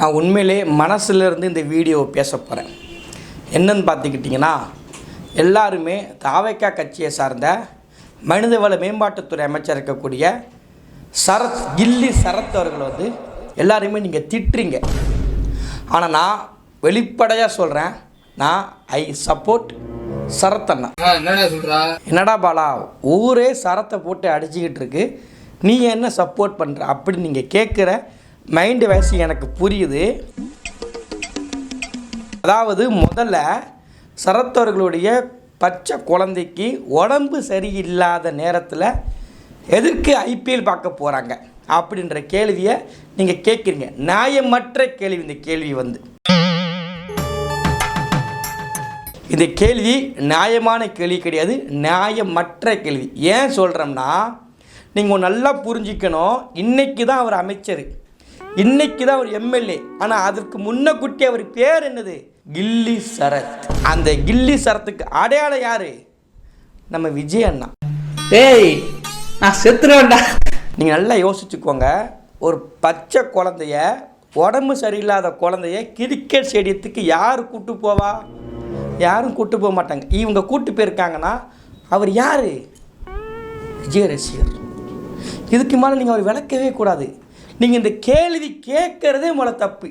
நான் உண்மையிலே மனசுலேருந்து இந்த வீடியோவை பேச போகிறேன். என்னன்னு பார்த்துக்கிட்டிங்கன்னா, எல்லாருமே தாவேக்கா கட்சியை சார்ந்த மனிதவள மேம்பாட்டுத்துறை அமைச்சர் இருக்கக்கூடிய கில்லி சரத் அவர்கள் எல்லாருமே நீங்கள் திட்டுறீங்க. ஆனால் நான் வெளிப்படையாக சொல்கிறேன், நான் ஐ சப்போர்ட் சரத் அண்ணா. என்னடா பாலா, ஊரே சரத்தை போட்டு அடிச்சுக்கிட்டு இருக்கு, நீ என்ன சப்போர்ட் பண்ணுற அப்படி நீங்கள் கேட்குற மைண்டு வயசு எனக்கு புரியுது. அதாவது முதல்ல சரத் அவர்களுடைய பச்சை குழந்தைக்கு உடம்பு சரியில்லாத நேரத்தில் எதற்கு ஐபிஎல் பார்க்க போகிறாங்க அப்படின்ற கேள்வியை நீங்கள் கேட்குறீங்க. நியாயமற்ற கேள்வி. இந்த கேள்வி நியாயமான கேள்வி கிடையாது, நியாயமற்ற கேள்வி. ஏன் சொல்கிறோம்னா, நீங்கள் நல்லா புரிஞ்சிக்கணும். இன்றைக்கி தான் அவர் அமைச்சர், இன்றைக்கி தான் அவர் எம்எல்ஏ. ஆனால் அதற்கு முன்னக்கூட்டி அவர் பேர் என்னது? கில்லி சரத். அந்த கில்லி சரத்துக்கு அடையாளம் யார்? நம்ம விஜய் அண்ணா. ஏய், நான் செத்துருவேன்டா. நீங்கள் நல்லா யோசிச்சுக்கோங்க. ஒரு பச்சை குழந்தைய, உடம்பு சரியில்லாத குழந்தைய கிரிக்கெட் ஸ்டேடியத்துக்கு யார் கூட்டு போவா? யாரும் கூட்டு போக மாட்டாங்க. இவங்க கூட்டு போயிருக்காங்கன்னா அவர் யார்? விஜய் ரசிகர். இதுக்கு மேலே நீங்கள் அவர் விளக்கவே கூடாது. நீங்கள் இந்த கேள்வி கேட்கறதே முதல்ல தப்பு.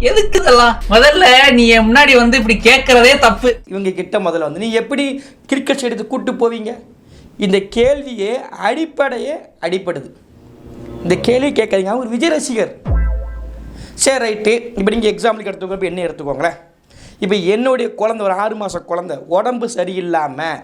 எதுக்கு இதெல்லாம்? முதல்ல நீ முன்னாடி இப்படி கேட்கறதே தப்பு. இவங்க கிட்ட முதல்ல நீ எப்படி கிரிக்கெட் ஸ்டேடியத்துக்கு கூட்டு போவீங்க? இந்த கேள்வியே அடிப்படுது. இந்த கேள்வி கேட்காதீங்க. அவர் விஜய் ரசிகர். சரி, ரைட்டு. இப்போ நீங்கள் எக்ஸாம்பிளுக்கு எடுத்துக்கோ, என்ன எடுத்துக்கோங்களேன். இப்போ என்னுடைய குழந்தை, ஒரு 6 மாத குழந்தை, உடம்பு சரியில்லாமல்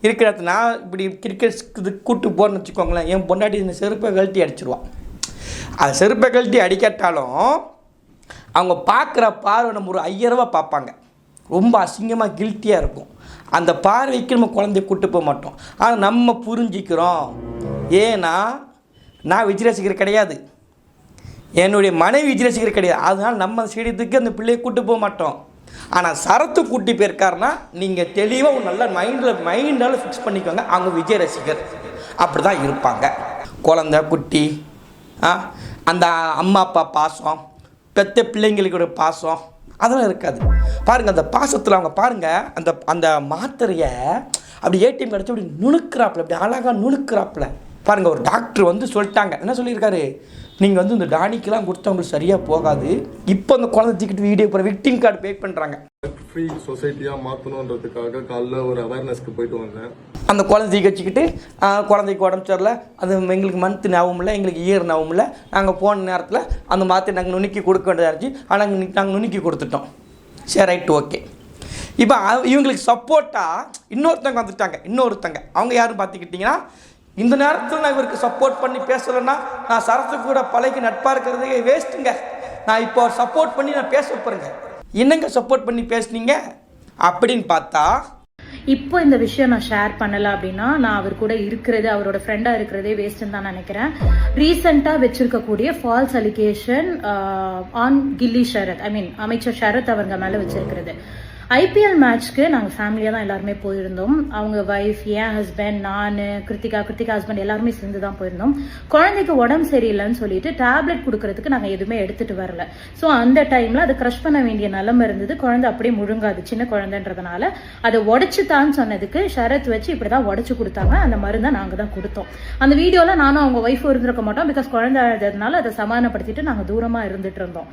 இருக்கிற நான் இப்படி கிரிக்கெட் கூட்டு போகிறேன்னு வச்சுக்கோங்களேன். என் பொண்டாட்டி இந்த செருப்பை கழட்டி அடிச்சிருவான். அது செருப்பை கழட்டி அடிக்கட்டாலும் அவங்க பார்க்குற பார்வை நம்ம ஒரு 5000 ரூபா பார்ப்பாங்க. ரொம்ப அசிங்கமாக கில்ட்டியாக இருக்கும். அந்த பார்வைக்கு நம்ம குழந்தைய கூட்டு போக மாட்டோம். ஆனால் நம்ம புரிஞ்சிக்கிறோம். ஏன்னா நான் விஜய் ரசிகர் கிடையாது, என்னுடைய மனைவி விஜய் ரசிகர் கிடையாது. அதனால் நம்ம ஸ்டேடியத்துக்கு அந்த பிள்ளையை கூட்டு போக மாட்டோம். ஆனால் சரத்து கூட்டி போயிருக்காருன்னா நீங்கள் தெளிவாக ஒரு நல்ல மைண்டால் ஃபிக்ஸ் பண்ணிக்கோங்க. அவங்க விஜய் ரசிகர் அப்படி தான் இருப்பாங்க. குழந்தை குட்டி, அந்த அம்மா அப்பா பாசம், பெற்ற பிள்ளைங்களுக்கு ஒரு பாசம் அதெல்லாம் இருக்காது. பாருங்கள், அந்த பாசத்தில் அவங்க பாருங்கள், அந்த மாத்திரையை அப்படி ஏடிஎம் கிடச்சி அப்படி நுணுக்கிறாப்புல, அப்படி அழகாக நுணுக்கிறாப்புல. பாருங்கள், ஒரு டாக்டர் சொல்லிட்டாங்க. என்ன சொல்லியிருக்காரு? நீங்கள் இந்த டானிக்கெலாம் கொடுத்தா உங்களுக்கு சரியாக போகாது. இப்போ அந்த குழந்தை தூக்கிட்டு வீடியோ போகிற விக்டிம் கார்டு பே பண்ணுறாங்க. ஃப்ரீ சொசைட்டியாக மாற்றணுன்றதுக்காக காலைல ஒரு அவேர்னஸ்க்கு போயிட்டு வந்தேன். அந்த குழந்தை தூக்கி வச்சுக்கிட்டு குழந்தைக்கு உடம்பு சரியில்லை, அது எங்களுக்கு மந்த்து ஞாபகம் இல்லை, எங்களுக்கு இயர் ஞாபகம் இல்லை. நாங்கள் போன நேரத்தில் அந்த மாத்திரை நாங்கள் நுணுக்கி கொடுக்க வேண்டியதாக இருந்துச்சு. ஆனால் நாங்கள் நுணுக்கி கொடுத்துட்டோம். சரி, ரைட்டு, ஓகே. இப்போ இவங்களுக்கு சப்போர்ட்டாக இன்னொருத்தவங்க வந்துட்டாங்க. அவங்க யாரும் பார்த்துக்கிட்டிங்கன்னா, இந்த நேரத்தில் நான் இவருக்கு சப்போர்ட் பண்ணி பேசலைன்னா நான் சரத்து கூட பழகி நட்பாக இருக்கிறதே வேஸ்ட்டுங்க. நான் இப்போ சப்போர்ட் பண்ணி நான் பேச போகிறேங்க. என்னங்க சப்போர்ட் பண்ணி பேசுனீங்க அப்படின்னு பார்த்தா, இப்போ இந்த விஷயம் நான் ஷேர் பண்ணலை அப்படின்னா நான் அவர் கூட இருக்கிறது, அவரோட ஃப்ரெண்டாக இருக்கிறதே வேஸ்ட்டுன்னு தான் நினைக்கிறேன். ரீசெண்டாக வச்சிருக்கக்கூடிய ஃபால்ஸ் அலிகேஷன் ஆன் கில்லி ஷரத், அமைச்சர் ஷரத் அவங்க மேலே வச்சிருக்கிறது. ஐபிஎல் மேட்ச்க்கு நாங்கள் ஃபேமிலியாக தான் எல்லாருமே போயிருந்தோம். அவங்க ஒய்ஃப், என் ஹஸ்பண்ட், நான், கிருத்திகா ஹஸ்பண்ட் எல்லாருமே சேர்ந்து தான் போயிருந்தோம். குழந்தைக்கு உடம்பு சரியில்லைன்னு சொல்லிட்டு டேப்லெட் கொடுக்கறதுக்கு நாங்கள் எதுவுமே எடுத்துட்டு வரல. ஸோ அந்த டைமில் அதை க்ரஷ் பண்ண வேண்டிய நிலைமை இருந்தது. குழந்தை அப்படியே முழுங்காது, சின்ன குழந்தைன்றதுனால அதை உடச்சுத்தான்னு சொன்னதுக்கு ஷரத் வச்சு இப்படி தான் உடச்சு கொடுத்தாங்க. அந்த மருந்தை நாங்கள் தான் கொடுத்தோம். அந்த வீடியோவில் நானும் அவங்க ஒய்ஃபும் இருந்திருக்க மாட்டோம். பிகாஸ் குழந்தை அழுதுனால அதை சமாதானப்படுத்திட்டு நாங்கள் தூரமாக இருந்துட்டு இருந்தோம்.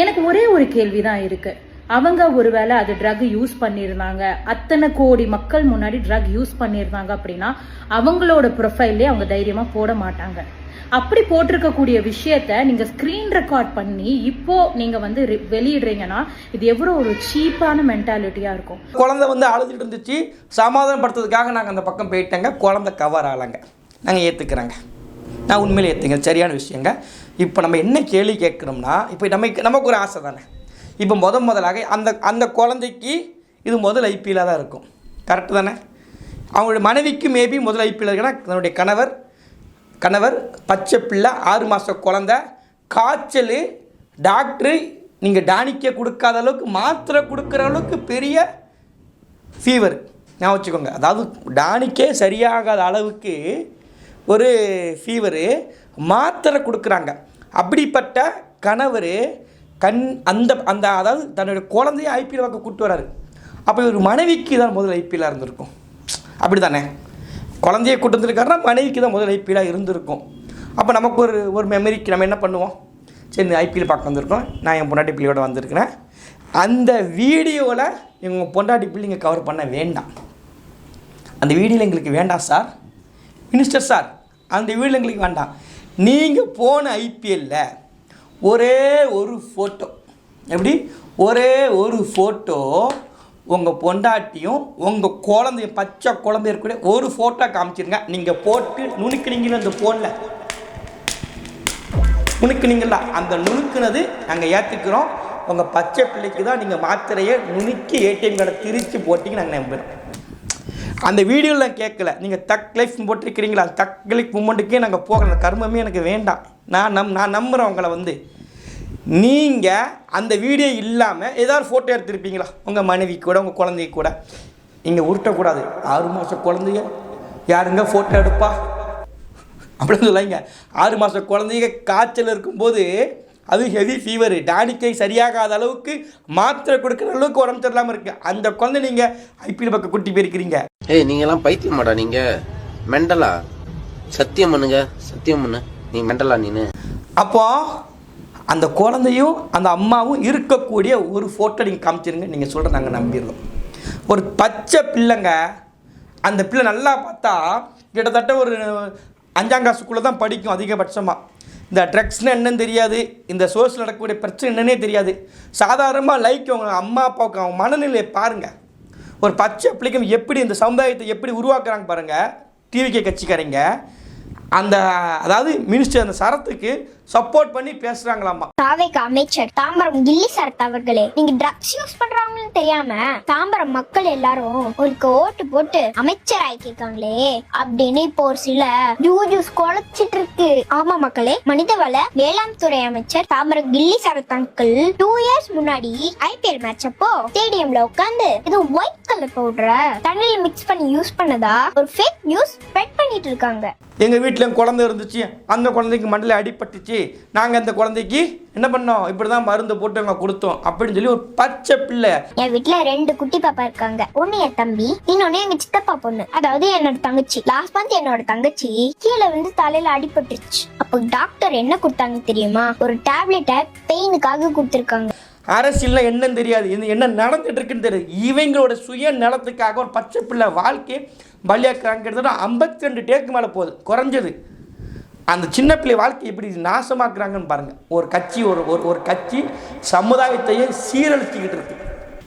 எனக்கு ஒரே ஒரு கேள்வி தான் இருக்கு. அவங்க ஒருவேளை அது ட்ரக் யூஸ் பண்ணியிருந்தாங்க, அத்தனை கோடி மக்கள் முன்னாடி ட்ரக் யூஸ் பண்ணியிருந்தாங்க அப்படின்னா அவங்களோட ப்ரொஃபைல்லே அவங்க தைரியமா போட மாட்டாங்க. அப்படி போட்டிருக்கக்கூடிய விஷயத்த நீங்க ஸ்கிரீன் ரெக்கார்ட் பண்ணி இப்போ நீங்க வெளியிடுறீங்கன்னா இது எவ்வளவு ஒரு சீப்பான மென்டாலிட்டியா இருக்கும். குழந்தை அழுதுட்டு இருந்துச்சு, சமாதானப்படுத்துறதுக்காக நாங்கள் அந்த பக்கம் போயிட்டேங்க. குழந்தை கவர் ஆகலைங்க. நாங்கள் ஏற்றுக்கிறேங்க, நான் உண்மையிலே ஏற்றுங்க, சரியான விஷயங்க. இப்போ நம்ம என்ன கேள்வி கேட்குறோம்னா, இப்போ நமக்கு ஒரு ஆசை தானே. இப்போ முதலாக அந்த குழந்தைக்கு இது முதல் ஐபிஎல்லாக தான் இருக்கும். கரெக்டு தானே? அவங்களுடைய மனைவிக்கு மேபி முதல் ஐபிஎல் இருக்குன்னா, தன்னுடைய கணவர் பச்சை பிள்ளை, 6 மாத குழந்தை, காய்ச்சல், டாக்டரு நீங்கள் டானிக்கே கொடுக்காத அளவுக்கு, மாத்திரை கொடுக்குற அளவுக்கு பெரிய ஃபீவர். நான் வச்சுக்கோங்க, அதாவது டானிக்கே சரியாகாத அளவுக்கு ஒரு ஃபீவரு, மாத்திரை கொடுக்குறாங்க. அப்படிப்பட்ட கணவர் அந்த அந்த அதாவது தன்னுடைய குழந்தைய ஐபிஎல் பார்க்க கூப்பிட்டு வராரு. அப்போ ஒரு மனைவிக்கு தான் முதல் ஐபிஎல்லாக இருந்திருக்கும். அப்படி தானே? குழந்தைய கூட்டு வந்துருக்காருன்னா மனைவிக்கு தான் முதல் ஐபிஎல்லாக இருந்திருக்கும். அப்போ நமக்கு ஒரு மெமரிக்கு நம்ம என்ன பண்ணுவோம், சரி இந்த ஐபிஎல் பார்க்க வந்திருக்கோம், நான் என் பொண்டாட்டி பிள்ளையோட வந்திருக்கிறேன், அந்த வீடியோவில் எங்கள் பொண்டாட்டி பிள்ளைங்க கவர் பண்ண வேண்டாம், அந்த வீடியோவில் எங்களுக்கு வேண்டாம் சார், மினிஸ்டர் சார் அந்த வீடியோவில் எங்களுக்கு வேண்டாம். நீங்கள் போன ஐபிஎல்லில் ஒரே ஒரு ஃபோட்டோ, எப்படி ஒரே ஒரு ஃபோட்டோ உங்கள் பொண்டாட்டியும் உங்கள் குழந்தையும் பச்சை குழந்தை இருக்கக்கூடிய ஒரு ஃபோட்டோ காமிச்சிருங்க. நீங்கள் போட்டு நுணுக்குனீங்களா அந்த ஃபோனில், நுணுக்குனீங்களா, அந்த நுணுக்குனது நாங்கள் ஏற்றுக்கிறோம். உங்கள் பச்சை பிள்ளைக்கு தான் நீங்கள் மாத்திரையை நுணுக்கி ஏடிஎம் கார்டை திரித்து போட்டிங்க நாங்கள் நம்புகிறோம். அந்த வீடியோவில் நான் கேட்கல, நீங்கள் தக் லைஃப் போட்டிருக்கிறீங்களா, அந்த தக் லைஃப் மூமெண்ட்டுக்கே நாங்கள் போகல, அந்த கர்மமே எனக்கு வேண்டாம். நான் நம்புகிறேன் உங்களை நீங்கள் அந்த வீடியோ இல்லாமல் ஏதாவது ஃபோட்டோ எடுத்துருப்பீங்களா உங்கள் மனைவி கூட உங்கள் குழந்தைய கூட? நீங்கள் உருட்டக்கூடாது. 6 மாதம் குழந்தைய யாருங்க ஃபோட்டோ எடுப்பா அப்படின்னு சொல்லாங்க. 6 மாதம் குழந்தைங்க காய்ச்சல் இருக்கும்போது, அது ஹெவி ஃபீவர், டானிக்கை சரியாகாத அளவுக்கு மாத்திரை கொடுக்குற அளவுக்கு உடம்பு சரியில்லாமல் இருக்குது. அந்த குழந்தை நீங்கள் ஐபிஎல் பக்கம் கூட்டி போயிருக்கிறீங்க. நீங்களாம் பைத்தியமாடா, நீங்கள் மெண்டலா? சத்தியம் பண்ணுங்க, சத்தியம் பண்ணு, நீ மெண்டலா நீனு? அப்போ அந்த குழந்தையும் அந்த அம்மாவும் இருக்கக்கூடிய ஒரு ஃபோட்டோ நீங்கள் காமிச்சிருங்க, நீங்கள் சொல்கிற நாங்கள் நம்பிடுறோம். ஒரு பச்சை பிள்ளைங்க, அந்த பிள்ளை நல்லா பார்த்தா கிட்டத்தட்ட ஒரு 5ஆம் கிளாஸுக்குள்ளே தான் படிக்கும் அதிகபட்சமாக. இந்த ட்ரக்ஸ்னு என்னன்னு தெரியாது, இந்த சோர்ஸில் நடக்கக்கூடிய பிரச்சனை என்னன்னே தெரியாது. சாதாரணமாக அவங்க அம்மா அப்பாவுக்கு அவங்க மனநிலையை பாருங்கள். ஒரு பச்சை பிள்ளைக்கும் எப்படி இந்த சமுதாயத்தை எப்படி உருவாக்குறாங்க பாருங்கள். டிவிகே கட்சிக்காரங்க அந்த அதாவது மினிஸ்டர் அந்த சரத்துக்கு சப்போர்ட் பண்ணி பேசுறாங்களாமா. தாவேக அமைச்சர் தாம்பரம் கில்லி சரத் அவர்களே, நீங்க ட்ரக்ஸ் யூஸ் பண்றாங்கன்னு தெரியாம தாம்பரம் மக்கள் எல்லாரும் உங்களுக்கு ஓட்டு போட்டு அமைச்சர் ஆக்கிருக்காங்களே அப்படின்னு இப்போ ஒரு சில ஜூஸ் குழச்சிட்டு இருக்கு. ஆமா மக்களே, மனிதவள வேளாண் துறை அமைச்சர் தாம்பரம் கில்லி சரத் அங்கிள் 2 years முன்னாடி ஐபிஎல் மேட்ச் அப்போ ஸ்டேடியம்ல உட்காந்து இது ஒயிட் கலர் பவுடரை தண்ணியில மிக்ஸ் பண்ணி யூஸ் பண்ணதா ஒரு ஃபேக் நியூஸ் ஸ்ப்ரெட் பண்ணிட்டு இருக்காங்க. எங்கள் வீட்டில் குழந்தை இருந்துச்சு, அந்த குழந்தைக்கு மண்டல அடிபட்டுச்சு, நாங்கள் அந்த குழந்தைக்கு என்ன பண்ணோம், இப்படி தான் மருந்து போட்டு அங்கே கொடுத்தோம் அப்படின்னு சொல்லி ஒரு பச்சை பிள்ளை. என் வீட்டுல 2 குட்டி பாப்பா இருக்காங்க. ஒன்னு என் தம்பி, இன்னொன்னு எங்க சித்தப்பா பொண்ணு, அதாவது என்னோட தங்கச்சி. லாஸ்ட் மந்த் என்னோட தங்கச்சி கீழே விழுந்து தலையில அடிபட்டுருச்சு. அப்போ டாக்டர் என்ன கொடுத்தாங்க தெரியுமா? ஒரு டேப்லெட்டை பெயினுக்காக கொடுத்துருக்காங்க. அரசியல் என்னன்னு தெரியாது, என்ன நடந்துட்டு இருக்குன்னு தெரியாது. இவங்களோட சுய நலத்துக்காக ஒரு பச்சை பிள்ளை வாழ்க்கை பலியாக்குறாங்க. கிட்டத்தட்ட 52 டேக்கு மேலே போகுது குறைஞ்சது. அந்த சின்ன பிள்ளை வாழ்க்கை எப்படி நாசமாக்குறாங்கன்னு பாருங்கள். ஒரு கட்சி ஒரு கட்சி சமுதாயத்தையே சீரழிச்சிக்கிட்டு இருக்கு.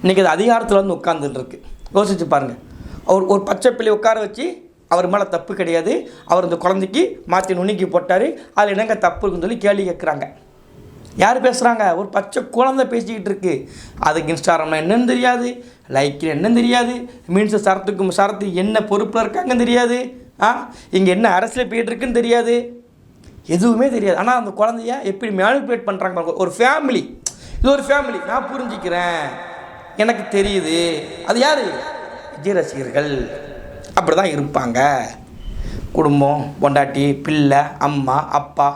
இன்றைக்கி அது அதிகாரத்தில் வந்து உட்கார்ந்துட்டு இருக்கு. யோசிச்சு பாருங்கள். ஒரு பச்சை பிள்ளை உட்கார வச்சு அவர் மேலே தப்பு கிடையாது, அவர் இந்த குழந்தைக்கு மாற்றி நுணுக்கி போட்டார், அதில் என்னங்க தப்பு இருக்குன்னு சொல்லி கேள்வி கேட்குறாங்க. யார் பேசுகிறாங்க? ஒரு பச்சை குழந்தை பேசிக்கிட்டு இருக்கு. அதுக்கு இன்ஸ்டாகிராம்னா என்னன்னு தெரியாது, லைக்கில் என்னன்னு தெரியாது, மீன்ஸ் சரத்துக்கு என்ன பொறுப்பில் இருக்காங்கன்னு தெரியாது, இங்கே என்ன அரசியல் போயிட்டு இருக்குன்னு தெரியாது, எதுவுமே தெரியாது. ஆனால் அந்த குழந்தைய எப்படி மேனிபுலேட் பண்ணுறாங்க. ஒரு ஃபேமிலி, இது ஒரு ஃபேமிலி, நான் புரிஞ்சிக்கிறேன், எனக்கு தெரியுது. அது யார்? விஜய் ரசிகர்கள் அப்படி தான் இருப்பாங்க. குடும்பம், பொண்டாட்டி, பிள்ளை, அம்மா, அப்பா,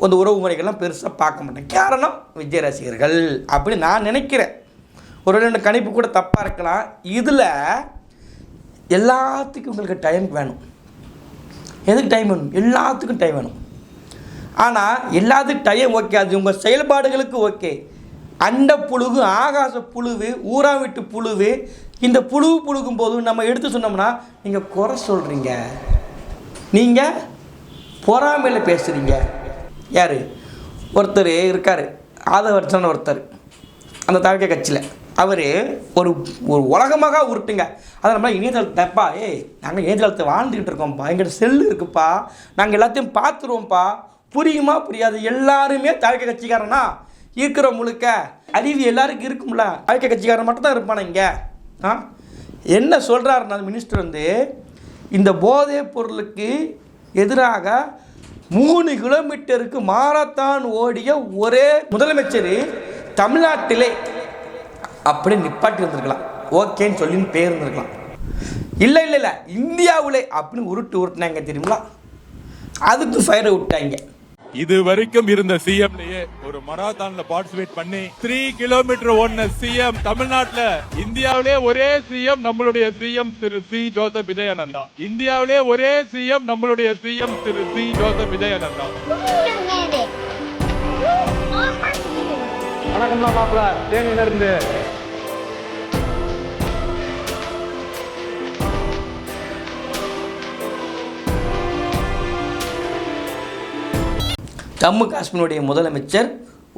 அந்த உறவு முறைகள்லாம் பெருசாக பார்க்க மாட்டேன். காரணம் விஜய் ரசிகர்கள் அப்படி நான் நினைக்கிறேன். ஒரு 2 கணிப்பு கூட தப்பாக இருக்கலாம். இதில் எல்லாத்துக்கும் உங்களுக்கு டைம் வேணும். எதுக்கு டைம் வேணும்? எல்லாத்துக்கும் டைம் வேணும். ஆனால் எல்லாத்துக்கும் டைம் ஓகே, அது உங்கள் செயல்பாடுகளுக்கு ஓகே. அண்ட புழுகு, ஆகாச புழுவு, ஊரா விட்டு புழுவு, இந்த புழுகும் போது நம்ம எடுத்து சொன்னோம்னா நீங்கள் குறை சொல்கிறீங்க, நீங்கள் பொறாமையில் பேசுகிறீங்க. யார்? ஒருத்தர் இருக்கார், ஆதவர்ச்சன் ஒருத்தர், அந்த தாழ்க்கை கட்சியில். அவர் ஒரு உலகமாக உருட்டுங்க. அதை நம்ம இணையதளத்தைப்பா, நாங்கள் இணையதளத்தை வாழ்ந்துக்கிட்டு இருக்கோம்ப்பா, எங்கிட்ட செல்லு இருக்குப்பா, நாங்கள் எல்லாத்தையும் பார்த்துருவோம்ப்பா, புரியுமா புரியாது. எல்லாருமே தாழ்க்கை கட்சிக்காரனா இருக்கிற முழுக்க அறிவு எல்லாருக்கும் இருக்கும்ல, தாழ்க்கை கட்சிக்காரன் மட்டும் தான் இருப்பான இங்கே. என்ன சொல்கிறாருன்னா மினிஸ்டர் இந்த போதைப் பொருளுக்கு எதிராக 3 கிலோமீட்டருக்கு மாரத்தான் ஓடிய ஒரே முதலமைச்சர் தமிழ்நாட்டிலே அப்படி நிப்பாட்டி வந்திருக்கலாம், ஓகேன்னு சொல்லி பேர் இருந்திருக்கலாம். இல்லை இந்தியாவிலே அப்படின்னு உருட்டுனாங்க தெரியுங்களா? அதுக்கு ஃபயரை விட்டாங்க. இது வரைக்கும் இருந்த சிஎம்லயே ஒரு மராத்தான்ல பார்ட்டிசிபேட் பண்ணி 3 கிலோமீட்டர் ஓடின சிஎம் தமிழ்நாட்டுல. இந்தியாவிலே ஒரே சிஎம் நம்மளுடைய சிஎம் திரு சி ஜோசப் விஜயானந்தா. இந்தியாவிலே ஒரே சிஎம் நம்மளுடைய சிஎம் திரு சி ஜோசப் விஜயானந்தா. வணக்கம்மா மாப்பிள்ள, தேனியில இருந்து. ஜம்மு காஷ்மீருடைய முதலமைச்சர்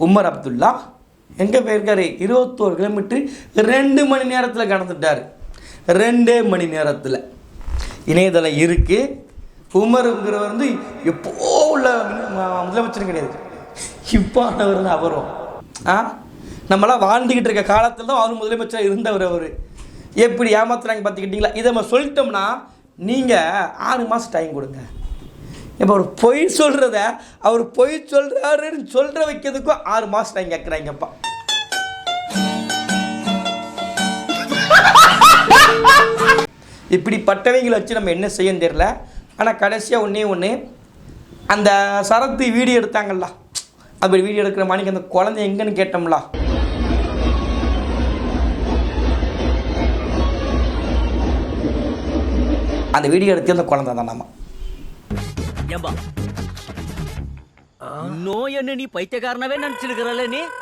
உமர் அப்துல்லா எங்கே போயிருக்காரு? 21 கிலோமீட்டர் 2 மணி நேரத்தில் கடந்துட்டார். 2 மணி நேரத்தில். இணையதளம் இருக்குது. உமருங்கிறவர் வந்து எப்போ உள்ள முதலமைச்சரும் கிடையாது, இப்போ அவர் தான் அவரும். நம்மளாம் வாழ்ந்துக்கிட்டு இருக்க காலத்தில் தான் அவர் முதலமைச்சராக இருந்தவர். அவர் எப்படி ஏமாத்துறாங்க பார்த்துக்கிட்டிங்களா? இதை நம்ம சொல்லிட்டோம்னா நீங்கள் 6 மாதம் டைம் கொடுங்க. இப்போ அவர் பொய் சொல்கிறத அவர் பொய் சொல்கிறாருன்னு சொல்கிற வைக்கிறதுக்கும் 6 மாதம் டைம் கேட்குறாங்கப்பா. இப்படிப்பட்டவங்களை வச்சு நம்ம என்ன செய்யன்னு தெரியல. ஆனால் கடைசியாக ஒன்று அந்த சரத்து வீடியோ எடுத்தாங்கல்ல, அப்படி வீடியோ எடுக்கிற மணிக்கு அந்த குழந்தை எங்கன்னு கேட்டோம்ல, அந்த வீடியோ எடுத்து அந்த குழந்தை தான் நம்ம இன்னும் என்ன நீ பைத்தியக்காரனவே நினைச்சிருக்கிறல்ல நீ?